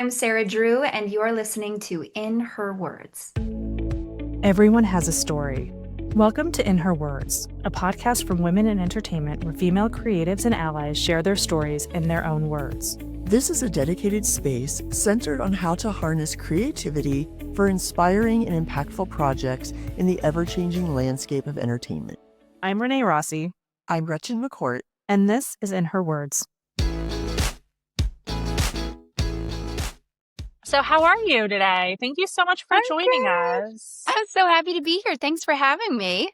I'm Sarah Drew, and you're listening to In Her Words. Everyone has a story. Welcome to In Her Words, a podcast from women in entertainment where female creatives and allies share their stories in their own words. This is a dedicated space centered on how to harness creativity for inspiring and impactful projects in the ever-changing landscape of entertainment. I'm Renee Rossi, I'm Gretchen McCourt. and this is In Her Words. So how are you today? Thank you so much for joining us. I'm so happy to be here. Thanks for having me.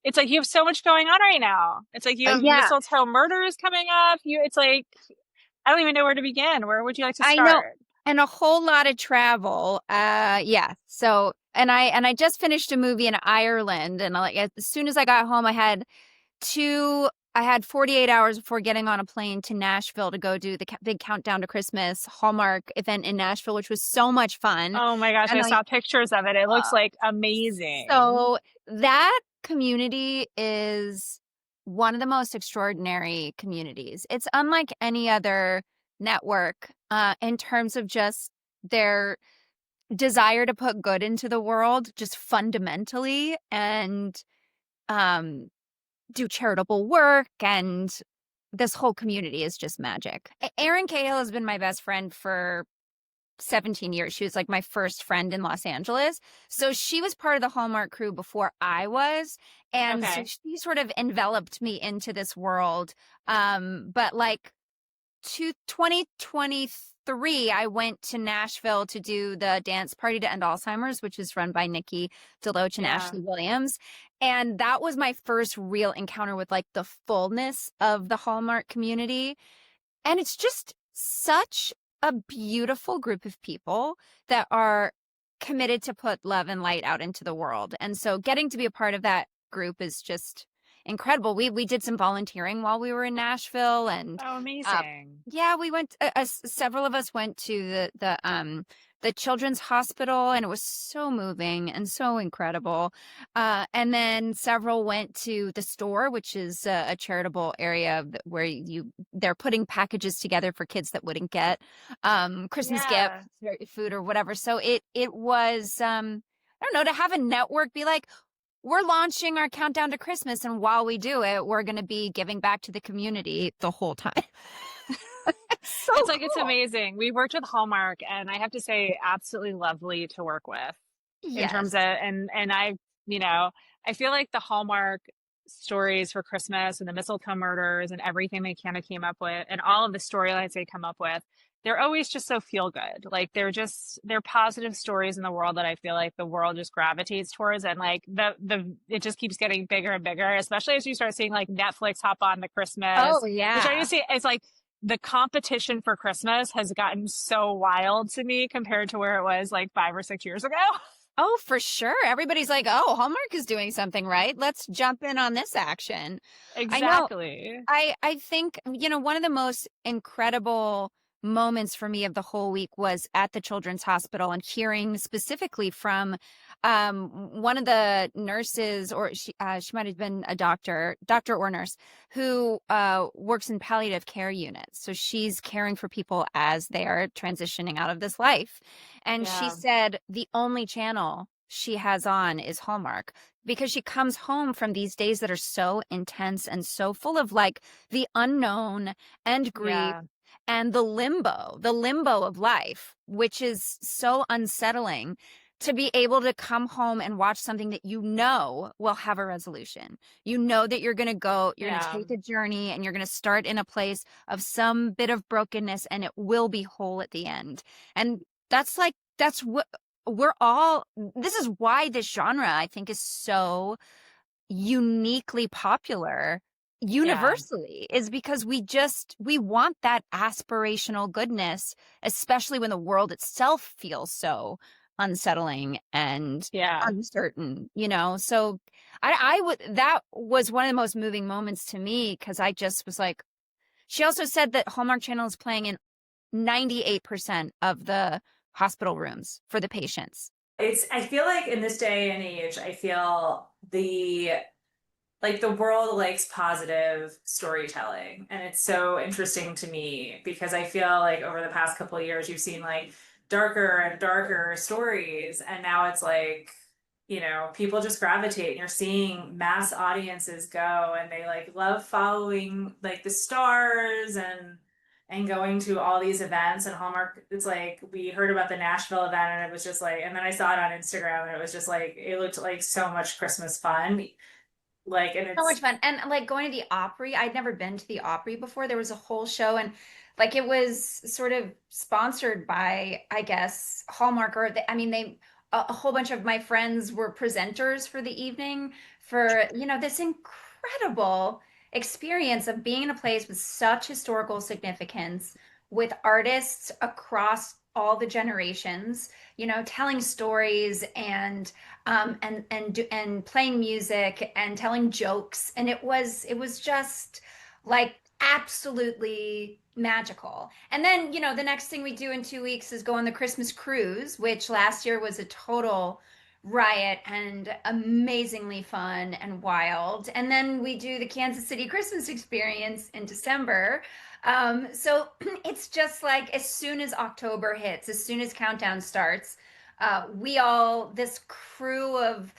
It's like you have so much going on right now. It's like you have Yeah. mistletoe murders coming up. It's like, I don't even know where to begin. Where would you like to I start? know. And a whole lot of travel. Yeah. So, and I just finished a movie in Ireland, and as soon as I got home, I had 48 hours before getting on a plane to Nashville to go do the big countdown to Christmas Hallmark event in Nashville, which was so much fun. Oh my gosh, And I saw pictures of it. It looks like amazing. So that community is one of the most extraordinary communities. It's unlike any other network in terms of just their desire to put good into the world, just fundamentally, and do charitable work, and this whole community is just magic. Erin Cahill has been my best friend for 17 years. She was like my first friend in Los Angeles. So she was part of the Hallmark crew before I was. And so she sort of enveloped me into this world. But like 2023, I went to Nashville to do the Dance Party to End Alzheimer's, which is run by Nikki DeLoach and Ashley Williams. And that was my first real encounter with like the fullness of the Hallmark community. And it's just such a beautiful group of people that are committed to put love and light out into the world. And so getting to be a part of that group is just incredible. We did some volunteering while we were in Nashville, and amazing. Yeah, we went. Several of us went to the Children's Hospital, and it was so moving and so incredible. And then several went to the store, which is a charitable area where they're putting packages together for kids that wouldn't get Christmas gifts, or food, or whatever. So it was I don't know, to have a network be like, we're launching our countdown to Christmas, and while we do it, we're going to be giving back to the community the whole time. It's like, it's amazing. We worked with Hallmark, and I have to say, absolutely lovely to work with in terms of, and I feel like the Hallmark stories for Christmas and the mistletoe murders and everything they kind of came up with, and all of the storylines they come up with, they're always just so feel good. Like they're positive stories in the world that I feel like the world just gravitates towards. And like it just keeps getting bigger and bigger, especially as you start seeing like Netflix hop on the Christmas. Oh yeah. Which I just see, it's like the competition for Christmas has gotten so wild to me compared to where it was like 5 or 6 years ago. Oh, for sure. Everybody's like, oh, Hallmark is doing something right. Let's jump in on this action. Exactly. I think, one of the most incredible moments for me of the whole week was at the Children's Hospital, and hearing specifically from one of the nurses, or she might have been a doctor or nurse, who works in palliative care units. So she's caring for people as they are transitioning out of this life. And she said the only channel she has on is Hallmark, because she comes home from these days that are so intense and so full of like the unknown and grief and the limbo of life, which is so unsettling, to be able to come home and watch something that will have a resolution. You know that you're going to take a journey, and you're going to start in a place of some bit of brokenness, and it will be whole at the end. And that's what this is why this genre, I think, is so uniquely popular universally, is because we want that aspirational goodness, especially when the world itself feels so unsettling and uncertain, so that was one of the most moving moments to me, because I just was like, she also said that Hallmark Channel is playing in 98% of the hospital rooms for the patients. I feel like in this day and age, I feel the like the world likes positive storytelling, and it's so interesting to me because I feel like over the past couple of years you've seen like darker and darker stories, and now it's like, people just gravitate, and you're seeing mass audiences go, and they like love following like the stars and going to all these events. And Hallmark, it's like we heard about the Nashville event, and it was just like, and then I saw it on Instagram, and it was just like it looked like so much Christmas fun. Like, and So much it's fun. And like going to the Opry, I'd never been to the Opry before. There was a whole show, and like it was sort of sponsored by, I guess, Hallmark, or I mean, a whole bunch of my friends were presenters for the evening for, this incredible experience of being in a place with such historical significance, with artists across all the generations, telling stories and playing music and telling jokes, and it was just like absolutely magical. And then the next thing we do in 2 weeks is go on the Christmas cruise, which last year was a total riot and amazingly fun and wild. And then we do the Kansas City Christmas experience in December. So it's just like as soon as October hits, as soon as countdown starts, this crew of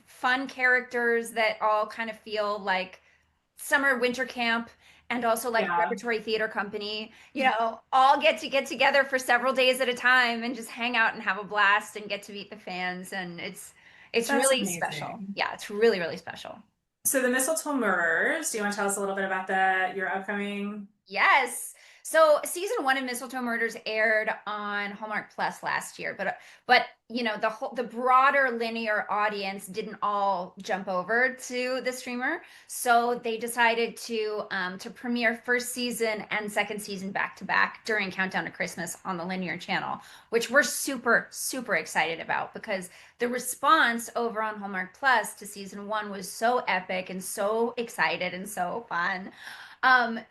fun characters that all kind of feel like summer winter camp and also like yeah, repertory theater company, all get together for several days at a time and just hang out and have a blast and get to meet the fans. And it's that's really special. amazing. Yeah, it's really, really special. So the Mistletoe Murders, do you want to tell us a little bit about your upcoming? Yes. So season one of Mistletoe Murders aired on Hallmark Plus last year, but the broader linear audience didn't all jump over to the streamer, so they decided to premiere first season and second season back to back during Countdown to Christmas on the linear channel, which we're super super excited about because the response over on Hallmark Plus to season one was so epic and so excited and so fun.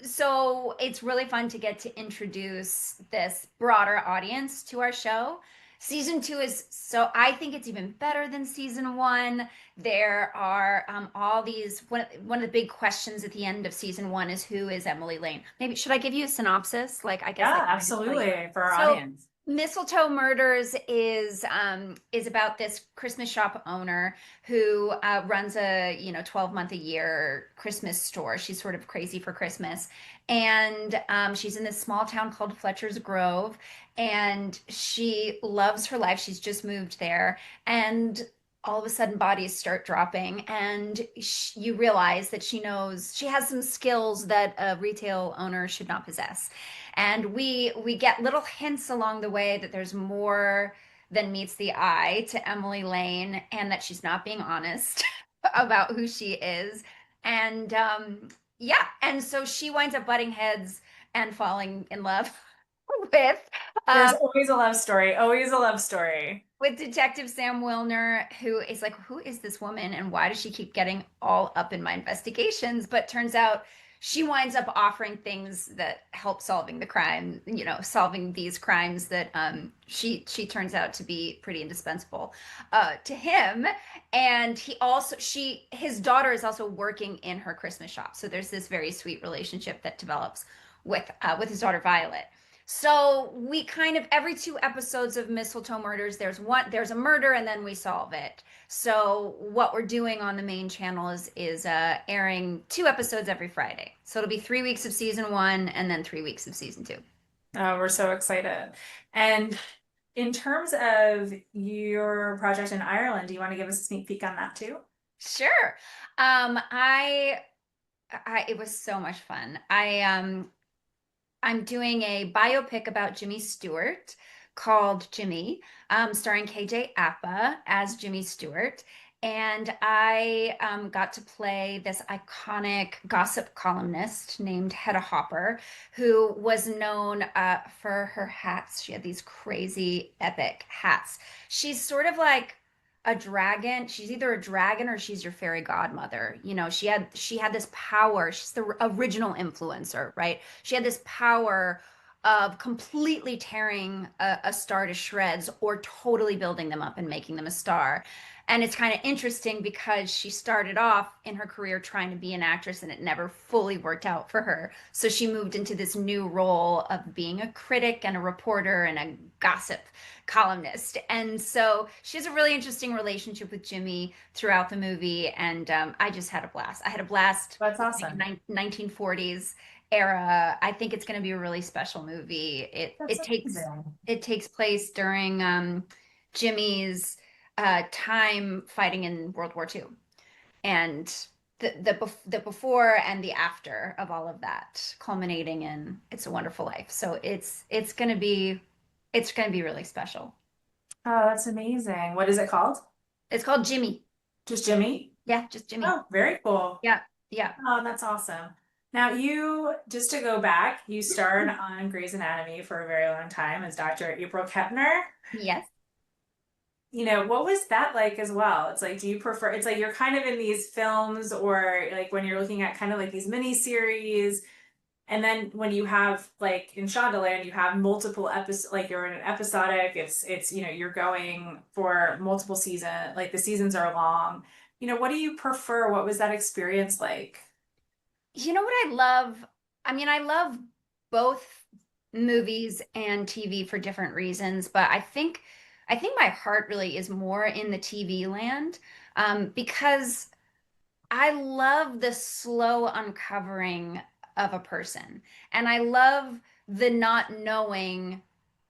So it's really fun to get to introduce this broader audience to our show. Season two I think it's even better than season one. There are all these, one of the big questions at the end of season one is, who is Emily Lane? Maybe, should I give you a synopsis? Like, I guess I Yeah, can just tell you. absolutely, for our So, audience. Mistletoe Murders is about this Christmas shop owner who runs a 12-month a year Christmas store. She's sort of crazy for Christmas, and she's in this small town called Fletcher's Grove, and she loves her life. She's just moved there, and all of a sudden bodies start dropping, and you realize that she has some skills that a retail owner should not possess. And we get little hints along the way that there's more than meets the eye to Emily Lane, and that she's not being honest about who she is. And yeah, and so she winds up butting heads and falling in love with There's um, always a love story, always a love story. with Detective Sam Wilner, who is like, who is this woman and why does she keep getting all up in my investigations? But turns out she winds up offering things that help solving the crime, solving these crimes that she turns out to be pretty indispensable to him. And his daughter is also working in her Christmas shop. So there's this very sweet relationship that develops with his daughter Violet. So we kind of, every two episodes of Mistletoe Murders, there's a murder and then we solve it. So what we're doing on the main channel is airing two episodes every Friday. So it'll be 3 weeks of season one and then 3 weeks of season two. Oh, we're so excited. And in terms of your project in Ireland, do you want to give us a sneak peek on that too? Sure. I it was so much fun. I'm doing a biopic about Jimmy Stewart called Jimmy, starring KJ Appa as Jimmy Stewart. And I got to play this iconic gossip columnist named Hedda Hopper, who was known for her hats. She had these crazy, epic hats. She's sort of like a dragon. She's either a dragon or she's your fairy godmother. She had this power. She's the original influencer, right? She had this power of completely tearing a star to shreds or totally building them up and making them a star. And it's kind of interesting because she started off in her career trying to be an actress and it never fully worked out for her. So she moved into this new role of being a critic and a reporter and a gossip columnist. And so she has a really interesting relationship with Jimmy throughout the movie. And I just had a blast. I had a blast That's like awesome. 1940s era. I think it's going to be a really special movie. That's amazing. It takes place during Jimmy's time fighting in World War II, and the before and the after of all of that, culminating in It's a Wonderful Life. So it's gonna be really special. Oh, that's amazing. What is it called? It's called Jimmy. Just Jimmy? Yeah, just Jimmy. Oh, very cool. Yeah, yeah. Oh, that's awesome. Now, just to go back, you starred on Grey's Anatomy for a very long time as Dr. April Kepner. Yes. What was that like as well? It's like, do you prefer, it's like you're kind of in these films or like when you're looking at kind of like these mini series, and then when you have like in Shondaland, you have multiple episodes, like you're in an episodic, you're going for multiple like the seasons are long. What do you prefer? What was that experience like? You know what I love? I mean, I love both movies and TV for different reasons, but I think my heart really is more in the TV land, because I love the slow uncovering of a person, and I love the not knowing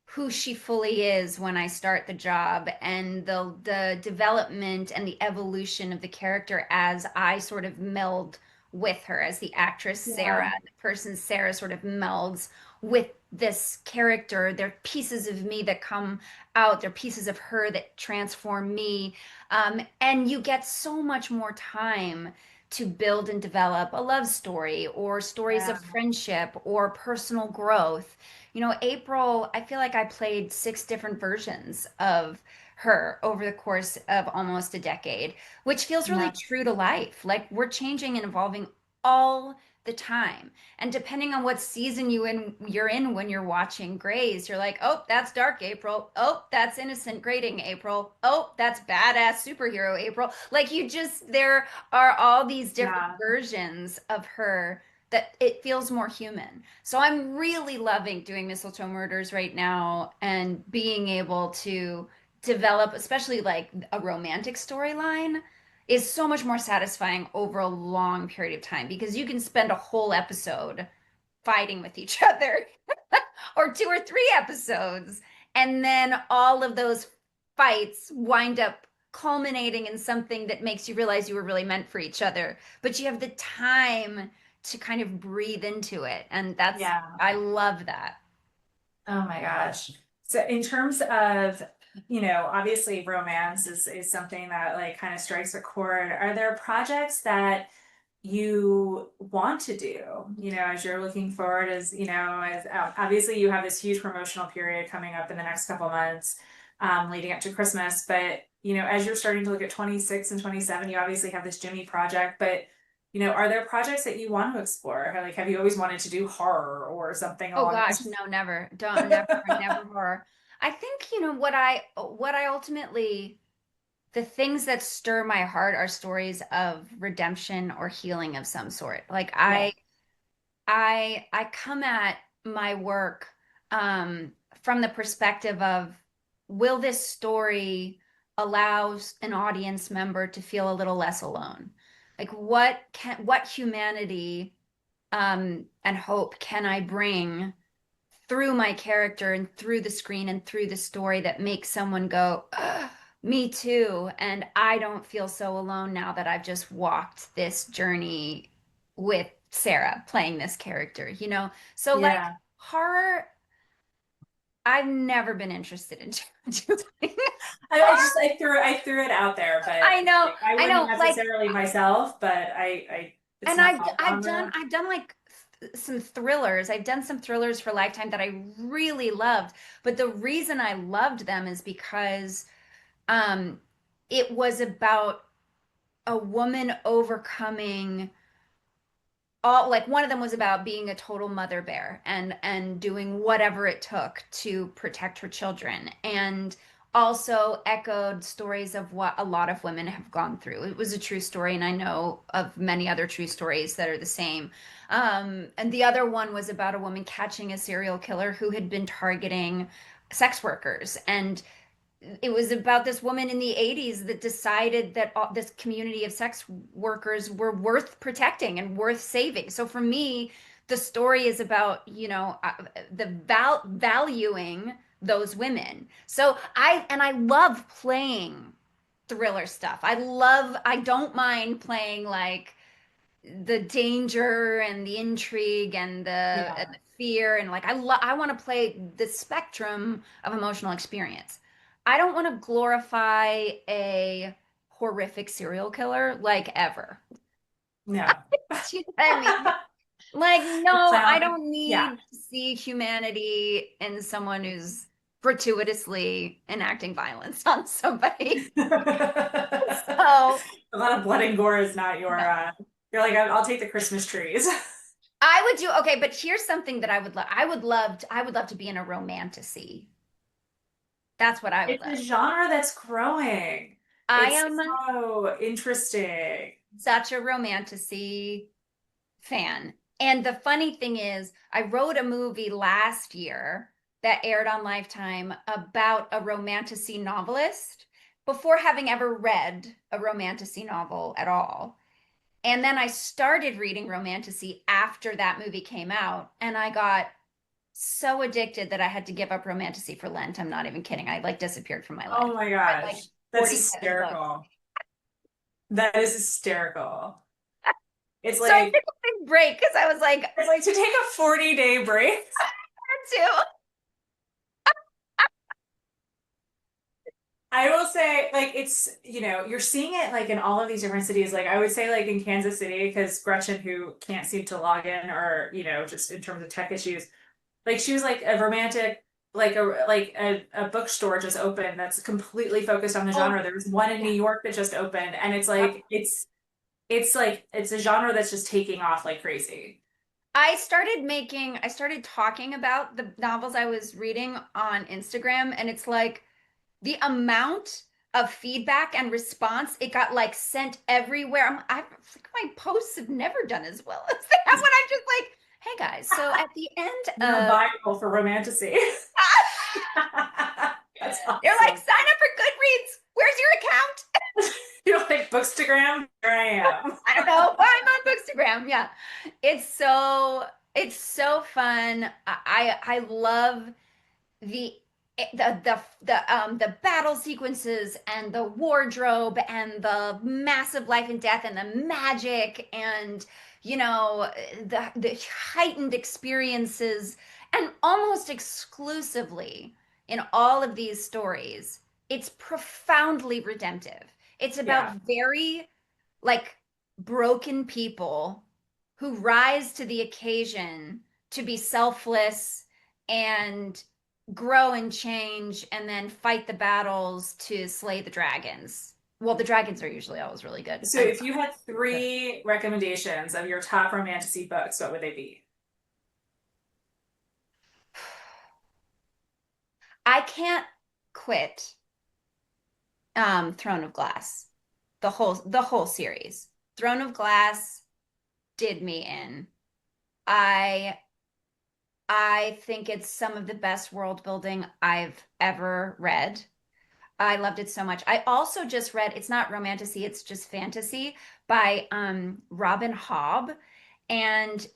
who she fully is when I start the job, and the development and the evolution of the character as I sort of meld with her, as the actress Sarah, Yeah. the person Sarah sort of melds with this character. They're pieces of me that come out, they're pieces of her that transform me. And you get so much more time to build and develop a love story or stories Yeah. of friendship or personal growth. April, I feel like I played six different versions of her over the course of almost a decade, which feels really Yeah. true to life. Like we're changing and evolving all the time. And depending on what season you're in when you're watching Grays, you're like, oh, that's dark April. Oh, that's innocent grading April. Oh, that's badass superhero April. Like there are all these different Yeah. versions of her that it feels more human. So I'm really loving doing Mistletoe Murders right now and being able to develop, especially like a romantic storyline, is so much more satisfying over a long period of time because you can spend a whole episode fighting with each other or two or three episodes, and then all of those fights wind up culminating in something that makes you realize you were really meant for each other. But you have the time to kind of breathe into it. And Yeah. I love that. Oh my gosh. So in terms of, obviously romance is something that like kind of strikes a chord. Are there projects that you want to do, as you're looking forward, as obviously you have this huge promotional period coming up in the next couple months, leading up to Christmas, but as you're starting to look at 26 and 27, you obviously have this Jimmy project, but are there projects that you want to explore? Like, have you always wanted to do horror or something Oh along gosh, those? no, never. Don't never horror. I think, what I ultimately the things that stir my heart are stories of redemption or healing of some sort. Like Yeah. I come at my work from the perspective of, will this story allow an audience member to feel a little less alone? Like what humanity and hope can I bring through my character and through the screen and through the story that makes someone go, "Ugh, me too. And I don't feel so alone now that I've just walked this journey with Sarah playing this character, you know? So, like, Yeah. horror, I've never been interested in doing I threw it out there, but like, I I wouldn't know, like, necessarily myself, but it's and not on the. I've done like some thrillers. I've done some thrillers for Lifetime that I really loved. But the reason I loved them is because um it was about a woman overcoming all like one of them was about being a total mother bear and doing whatever it took to protect her children, and also echoed stories of what a lot of women have gone through. It was a true story, and I know of many other true stories that are the same. And the other one was about a woman catching a serial killer who had been targeting sex workers, and it was about this woman in the 80s that decided that this community of sex workers were worth protecting and worth saving. So for me, the story is about, the valuing those women. So I love playing thriller stuff. I don't mind playing like the danger and the intrigue and the fear, and like I want to play the spectrum of emotional experience. I don't want to glorify a horrific serial killer like ever. No. Do you know what I mean? Like, no, I Clown. don't Yeah. need to see humanity in someone who's gratuitously enacting violence on somebody. A So, lot of blood and gore is not your, no. you're like, I'll take the Christmas trees. I would do okay, but here's something that I would love. I would love to be in a romantasy. That's what I would It's a love. genre that's growing. I It's am so interesting. such a romantasy fan. And the funny thing is, I wrote a movie last year that aired on Lifetime about a romantasy novelist before having ever read a romantasy novel at all. And then I started reading romantasy after that movie came out, and I got so addicted that I had to give up romantasy for Lent. I'm not even kidding. I like disappeared from my life. Oh my Read like gosh. That's 47 books. hysterical. That is hysterical. It's So I like took a big break because I was like, it's like to take a 40-day break. too. I will say, like, it's, you're seeing it like in all of these different cities. Like, I would say, like, in Kansas City, because Gretchen, who can't seem to log in, or, just in terms of tech issues, like, she was like a romantic, like a bookstore just opened that's completely focused on the Oh, genre. There was one in yeah. New York that just opened, and it's Yep. like, it's like, it's a genre that's just taking off like crazy. I started talking about the novels I was reading on Instagram, and it's like the amount of feedback and response it got like sent everywhere. I like my posts have never done as well as they have when I'm just like, hey guys, so at the end You're a of Bible for romantasy. That's they're like, awesome. sign up for Goodreads. Where's your account? You're like Bookstagram. Here I am. I don't know. Well, I'm on Bookstagram. Yeah. It's so fun. I love the the battle sequences and the wardrobe and the massive life and death and the magic and the heightened experiences, and almost exclusively in all of these stories it's profoundly redemptive. It's about Yeah. very like broken people who rise to the occasion to be selfless and grow and change and then fight the battles to slay the dragons. Well, the dragons are usually always really good. So if you had three recommendations of your top romantasy books, what would they be? I can't quit Throne of Glass. The whole series. Throne of Glass did me in. I I think it's some of the best world building I've ever read. I loved it so much. I also just read, it's not romantasy, it's just fantasy by Robin Hobb. And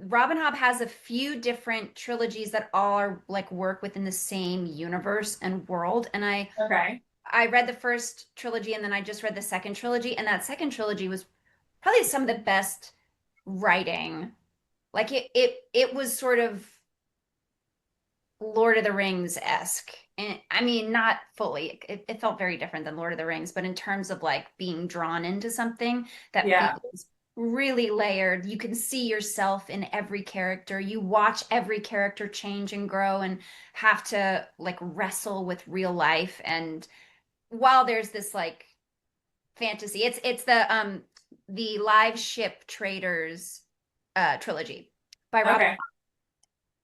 Robin Hobb has a few different trilogies that all are like work within the same universe and world. And Okay. I read the first trilogy and then I just read the second trilogy. And that second trilogy was probably some of the best writing. Like it was sort of Lord of the Rings-esque. And I mean, not fully. It felt very different than Lord of the Rings, but in terms of like being drawn into something that Yeah. feels really layered. You can see yourself in every character. You watch every character change and grow and have to like wrestle with real life. And while there's this like fantasy, it's the live ship traders trilogy by Robin. Okay.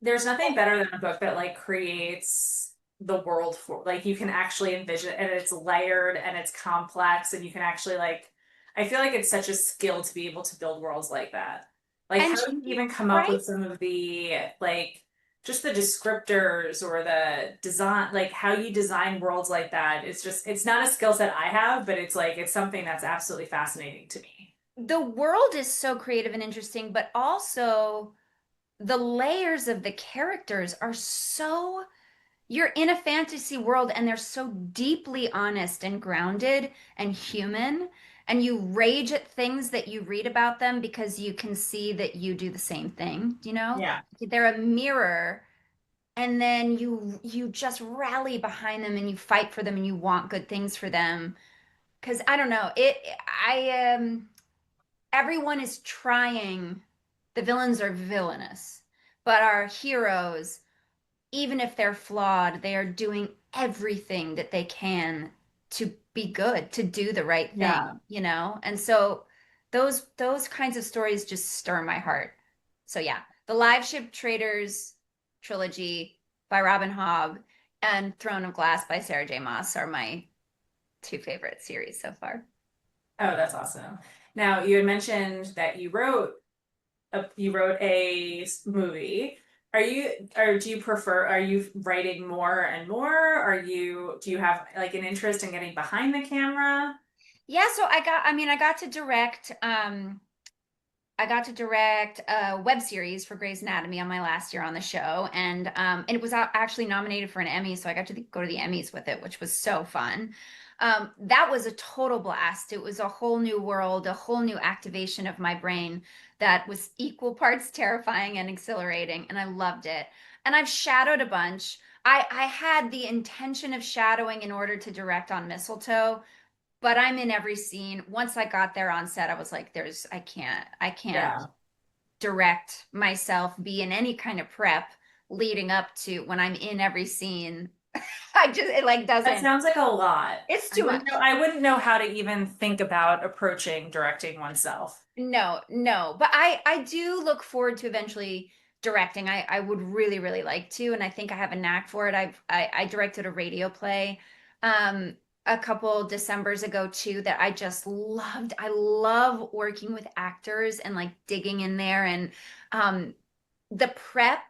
There's nothing better than a book that like creates the world for like you can actually envision and it's layered and it's complex and you can actually like I feel like it's such a skill to be able to build worlds like that. Like And how do you even come up right? with some of the like just the descriptors or the design like how you design worlds like that. It's just it's not a skill set I have, but it's like it's something that's absolutely fascinating to me. The world is so creative and interesting, but also the layers of the characters are so you're in a fantasy world and they're so deeply honest and grounded and human, and you rage at things that you read about them because you can see that you do the same thing, you know? Yeah. They're a mirror, and then you just rally behind them and you fight for them and you want good things for them. Because I don't know, I everyone is trying, the villains are villainous, but our heroes, even if they're flawed, they are doing everything that they can to be good, to do the right Yeah. thing, you know? And so those kinds of stories just stir my heart. So yeah, the Live Ship Traders trilogy by Robin Hobb and Throne of Glass by Sarah J. Maas are my two favorite series so far. Oh, that's awesome. Now, you had mentioned that you wrote a movie. Are you or do you prefer are you writing more and more? Do you have like an interest in getting behind the camera? Yeah, so I got to direct I got to direct a web series for Grey's Anatomy on my last year on the show, and it was actually nominated for an Emmy, so I got to go to the Emmys with it, which was so fun. That was a total blast. It was a whole new world, a whole new activation of my brain that was equal parts terrifying and exhilarating, and I loved it. And I've shadowed a bunch. I had the intention of shadowing in order to direct on Mistletoe, but I'm in every scene. Once I got there on set, I was like, I can't Yeah. direct myself, be in any kind of prep leading up to when I'm in every scene. It like That doesn't, sounds like a lot. it's too much. I wouldn't know how to even think about approaching directing oneself. No, no, but I do look forward to eventually directing. I would really, really like to, and I think I have a knack for it. I directed a radio play a couple Decembers ago too that I just loved. I love working with actors and like digging in there, and um the prep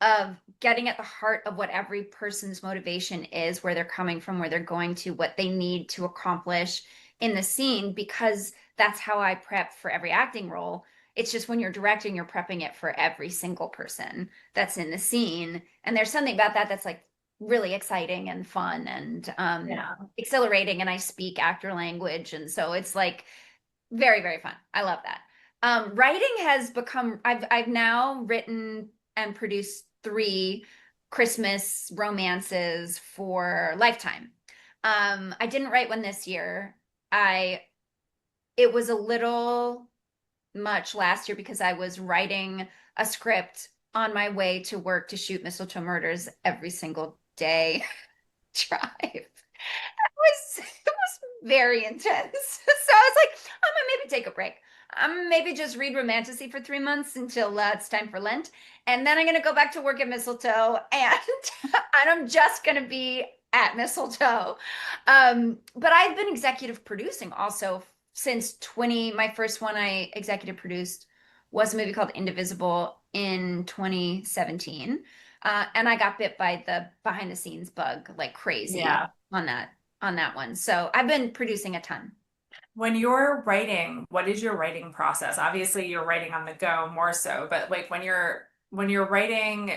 of getting at the heart of what every person's motivation is, where they're coming from, where they're going to, what they need to accomplish in the scene, because that's how I prep for every acting role. It's just when you're directing, you're prepping it for every single person that's in the scene. And there's something about that that's like really exciting and fun and Yeah. exhilarating. And I speak actor language. And so it's like very, very fun. I love that. Writing has become, I've now written and produced three Christmas romances for Lifetime. I didn't write one this year. I It was a little much last year because I was writing a script on my way to work to shoot Mistletoe Murders every single day drive. It was very intense. So I was like, I'm gonna maybe take a break. I'm gonna maybe just read Romantasy for 3 months until it's time for Lent, and then I'm gonna go back to work at Mistletoe, and and I'm just gonna be at Mistletoe. But I've been executive producing also since 20. My first one I executive produced was a movie called Indivisible in 2017. And I got bit by the behind the scenes bug like crazy Yeah. on that one. So I've been producing a ton. When you're writing, what is your writing process? Obviously, you're writing on the go more so, but like when you're writing,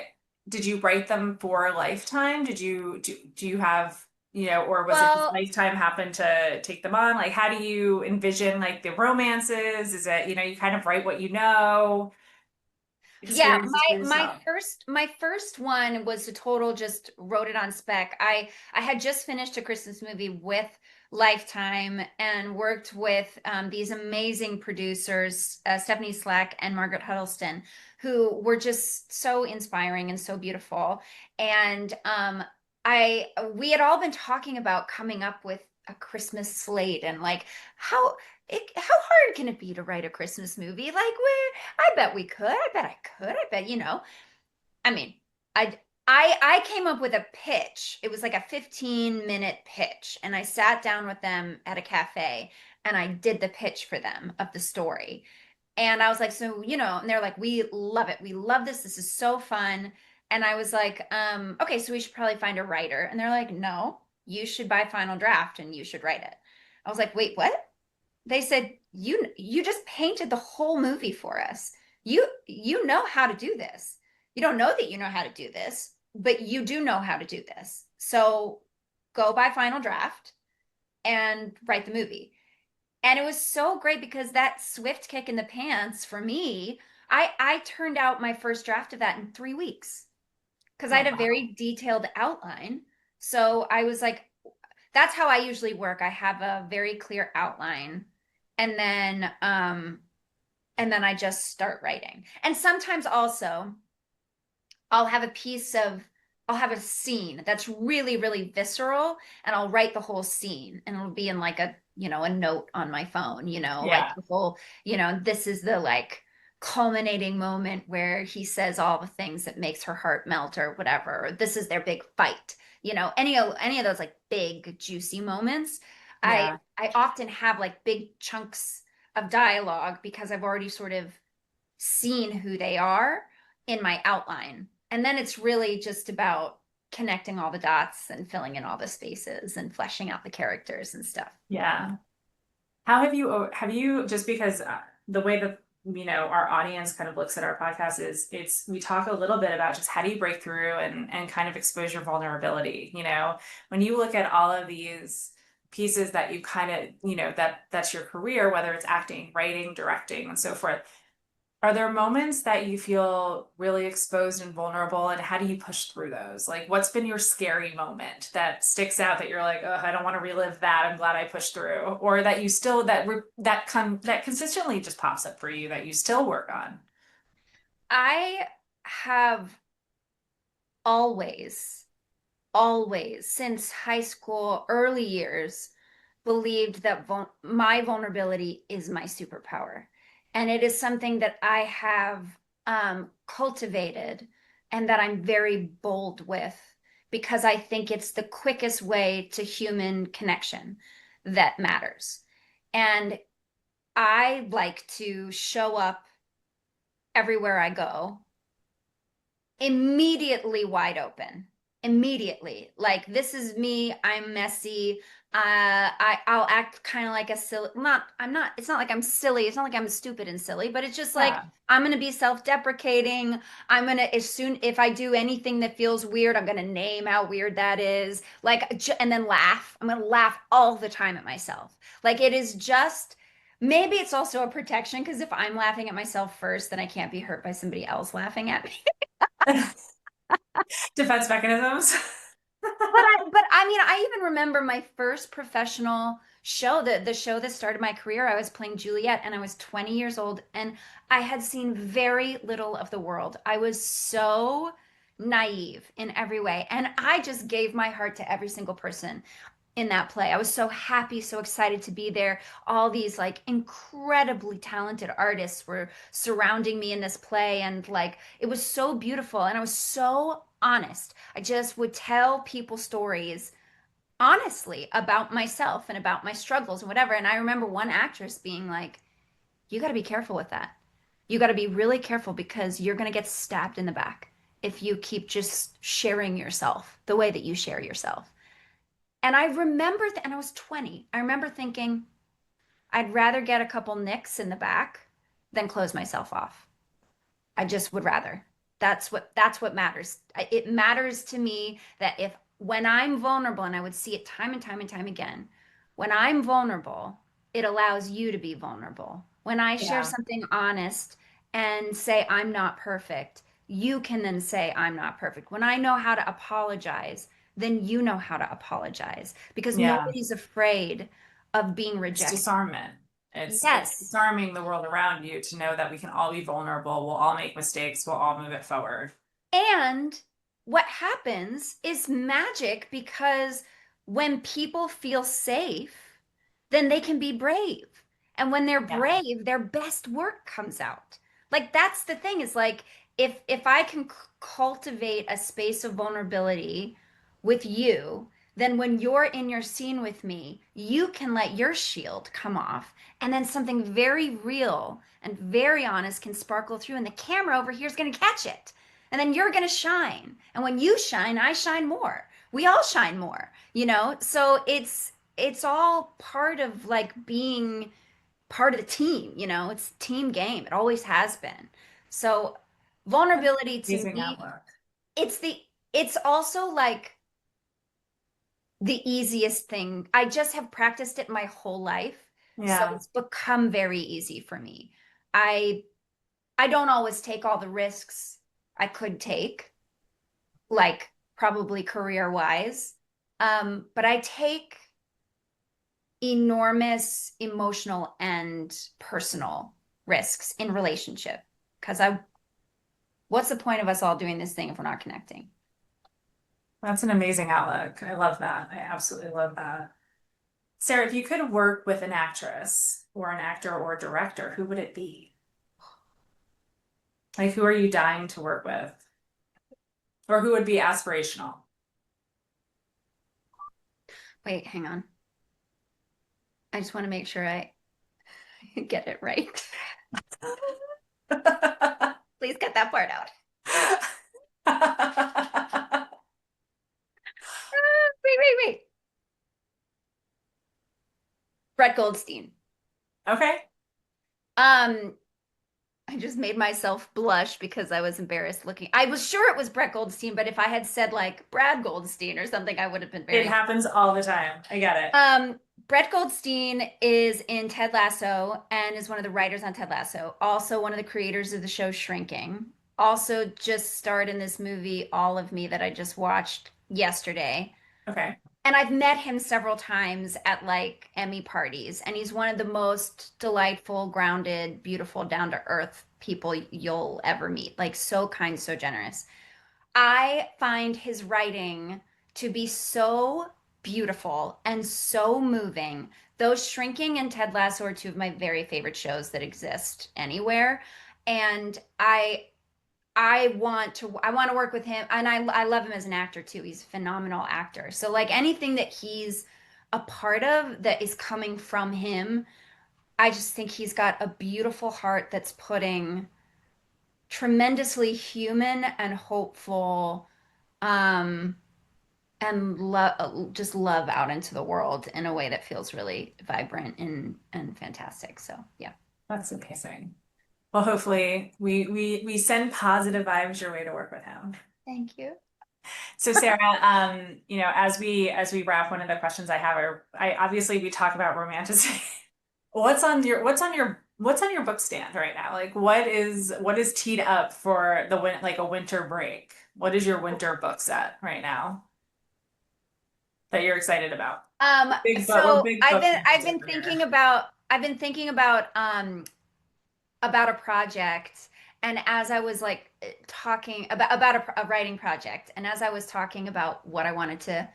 did you write them for Lifetime? Do you have, you know, or was it just Well, Lifetime happened to take them on? Like, how do you envision like the romances? Is it, you know, you kind of write what you know, yeah, experiences for yourself? my first one was a total just wrote it on spec. I had just finished a Christmas movie with Lifetime and worked with these amazing producers, Stephanie Slack and Margaret Huddleston, who were just so inspiring and so beautiful. And I we had all been talking about coming up with a Christmas slate and like how hard can it be to write a Christmas movie? Like I bet we could. I bet I could. I bet, I mean, I I came up with a pitch. It was like a 15-minute pitch, and I sat down with them at a cafe and I did the pitch for them of the story. And I was like, so, and they're like, we love it. We love this. This is so fun. And I was like, okay, so we should probably find a writer. And they're like, no, you should buy Final Draft and you should write it. I was like, wait, what? They said, you just painted the whole movie for us. You know how to do this. You don't know that you know how to do this, but you do know how to do this. So go buy Final Draft and write the movie. And it was so great because that swift kick in the pants for me, I turned out my first draft of that in 3 weeks because I Oh, had a wow. very detailed outline. So I was like, that's how I usually work. I have a very clear outline, and then I just start writing. And sometimes also I'll have a piece of I'll have a scene that's really, really visceral, and I'll write the whole scene, and it'll be in like a note on my phone, like Yeah. the whole, this is the like culminating moment where he says all the things that makes her heart melt or whatever. Or this is their big fight. Any of those like big juicy moments. I Yeah. I often have like big chunks of dialogue because I've already sort of seen who they are in my outline. And then it's really just about connecting all the dots and filling in all the spaces and fleshing out the characters and stuff. Yeah. How have you just because the way that our audience kind of looks at our podcast is we talk a little bit about just how do you break through and kind of expose your vulnerability. When you look at all of these pieces that you kind of that's your career, whether it's acting, writing, directing, and so forth. Are there moments that you feel really exposed and vulnerable, and how do you push through those? Like, what's been your scary moment that sticks out that you're like, oh, I don't want to relive that. I'm glad I pushed through, or that you still that consistently just pops up for you that you still work on. I have always, always, since high school, early years, believed that my vulnerability is my superpower. And it is something that I have cultivated and that I'm very bold with because I think it's the quickest way to human connection that matters. And I like to show up everywhere I go immediately wide open, immediately, like this is me, I'm messy. I'll act kind of like a silly, not I'm not it's not like I'm silly, it's not like I'm stupid and silly, but it's just like Yeah. I'm gonna be self-deprecating. I'm gonna, as soon if I do anything that feels weird, I'm gonna name how weird that is, like, and then laugh. I'm gonna laugh all the time at myself. Like, it is just, maybe it's also a protection because if I'm laughing at myself first, then I can't be hurt by somebody else laughing at me. Defense mechanisms. But I mean, I even remember my first professional show, the show that started my career. I was playing Juliet and I was 20 years old and I had seen very little of the world. I was so naive in every way. And I just gave my heart to every single person in that play. I was so happy, so excited to be there. All these like incredibly talented artists were surrounding me in this play, and like it was so beautiful. And I was so honest. I just would tell people stories honestly about myself and about my struggles and whatever. And I remember one actress being like, you got to be careful with that. You got to be really careful because you're going to get stabbed in the back if you keep just sharing yourself the way that you share yourself. And I remember, and I was 20, I remember thinking, I'd rather get a couple nicks in the back than close myself off. I just would rather. That's what matters. It matters to me that if when I'm vulnerable, and I would see it time and time and time again, when I'm vulnerable, it allows you to be vulnerable. When I share Yeah. something honest and say I'm not perfect, you can then say I'm not perfect. When I know how to apologize, then you know how to apologize because Yeah. nobody's afraid of being It's rejected. disarmament. It's Yes. disarming the world around you to know that we can all be vulnerable. We'll all make mistakes. We'll all move it forward. And what happens is magic because when people feel safe, then they can be brave. And when they're Yeah. brave, their best work comes out. Like that's the thing is like if I can cultivate a space of vulnerability with you, then when you're in your scene with me, you can let your shield come off, and then something very real and very honest can sparkle through, and the camera over here is going to catch it. And then you're going to shine. And when you shine, I shine more. We all shine more, you know? So it's all part of like being part of the team, you know? It's team game. It always has been. So vulnerability to Amazing me, outlook. it's the it's also like the easiest thing. I just have practiced it my whole life. So Yeah. it's become very easy for me. I I don't always take all the risks I could take, like probably career wise. But I take enormous emotional and personal risks in relationship because what's the point of us all doing this thing if we're not connecting? That's an amazing outlook. I love that. I absolutely love that. Sarah, if you could work with an actress or an actor or a director, who would it be? Like, who are you dying to work with? Or who would be aspirational? Wait, hang on. I just want to make sure I get it right. Please cut that part out. Wait. Brett Goldstein. Okay. Um, I just made myself blush because I was embarrassed looking. I was sure it was Brett Goldstein, but if I had said like Brad Goldstein or something, I would have been It very. happens all the time. I get it. Brett Goldstein is in Ted Lasso and is one of the writers on Ted Lasso. Also one of the creators of the show Shrinking. Also just starred in this movie All of Me that I just watched yesterday. Okay. And I've met him several times at like Emmy parties, and he's one of the most delightful, grounded, beautiful, down to earth people you'll ever meet. Like, so kind, so generous. I find his writing to be so beautiful and so moving. Those Shrinking and Ted Lasso are two of my very favorite shows that exist anywhere. And I want to work with him, and I love him as an actor too. He's a phenomenal actor. So like anything that he's a part of that is coming from him, I just think he's got a beautiful heart that's putting tremendously human and hopeful um and love just love out into the world in a way that feels really vibrant and fantastic. So, yeah. That's amazing. Well, hopefully we send positive vibes your way to work with him. Thank you. So Sarah, as we wrap, one of the questions I have are, I obviously we talk about romanticism. What's on your book stand right now? Like what is teed up for like a winter break? What is your winter book set right now that you're excited about? Big book, we're So big book I've fans been over here. thinking about a project, and as I was like talking about a writing project, and as I was talking about what I wanted to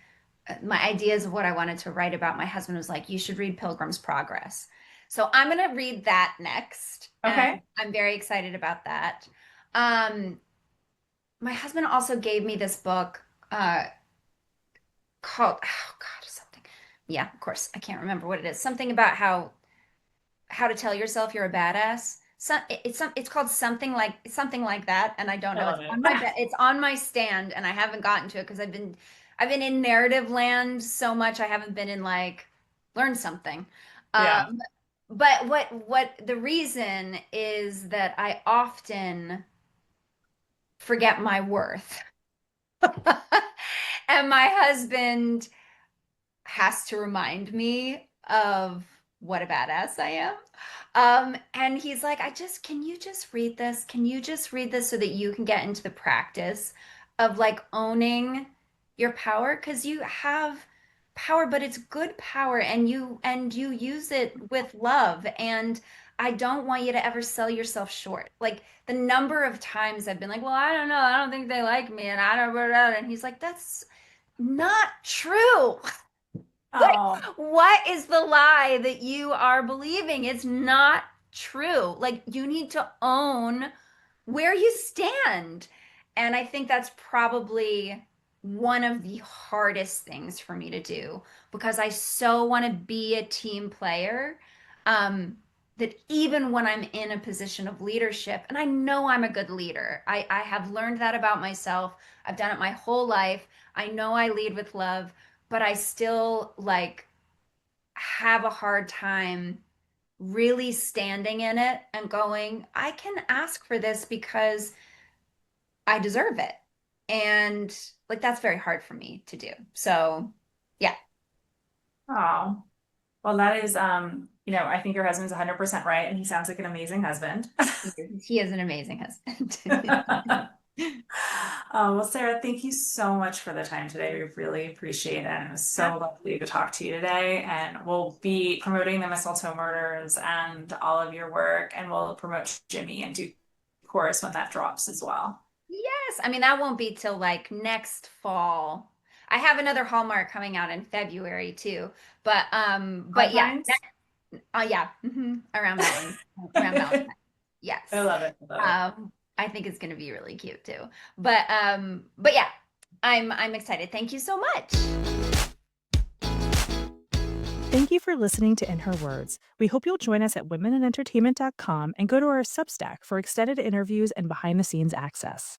my ideas of what I wanted to write about, my husband was like, you should read Pilgrim's Progress. So I'm going to read that next, and Okay. I'm very excited about that. Um, my husband also gave me this book called, oh God, something. Yeah, of course, I can't remember what it is. Something about how to tell yourself you're a badass. It's called something like that, and I don't I know. love It's it. on my it's on my stand, and I haven't gotten to it because I've been in narrative land so much. I haven't been in like learn something. Yeah. But what the reason is that I often forget my worth, and my husband has to remind me of what a badass I am. And he's like, can you just read this? Can you just read this so that you can get into the practice of like owning your power? Because you have power, but it's good power, and you use it with love. And I don't want you to ever sell yourself short. Like the number of times I've been like, well, I don't know, I don't think they like me, and I don't, and he's like, that's not true. Oh, What is the lie that you are believing? It's not true. Like, you need to own where you stand. And I think that's probably one of the hardest things for me to do because I so want to be a team player. That even when I'm in a position of leadership, and I know I'm a good leader, I have learned that about myself. I've done it my whole life. I know I lead with love, but I still like have a hard time really standing in it and going, I can ask for this because I deserve it. And like that's very hard for me to do. So, yeah. oh. Well, that is, I think your husband's 100% right, and he sounds like an amazing husband. He is an amazing husband. Well, Sarah, thank you so much for the time today. We really appreciate it. And it was so lovely to talk to you today. And we'll be promoting the Mistletoe Murders and all of your work, and we'll promote Jimmy in due course when that drops as well. Yes, I mean that won't be till like next fall. I have another Hallmark coming out in February too. But yeah, Valentine's? yeah, around Valentine's. I Yes. love it. I love it. I think it's going to be really cute too. But yeah, I'm excited. Thank you so much. Thank you for listening to In Her Words. We hope you'll join us at womeninentertainment.com and go to our Substack for extended interviews and behind the scenes access.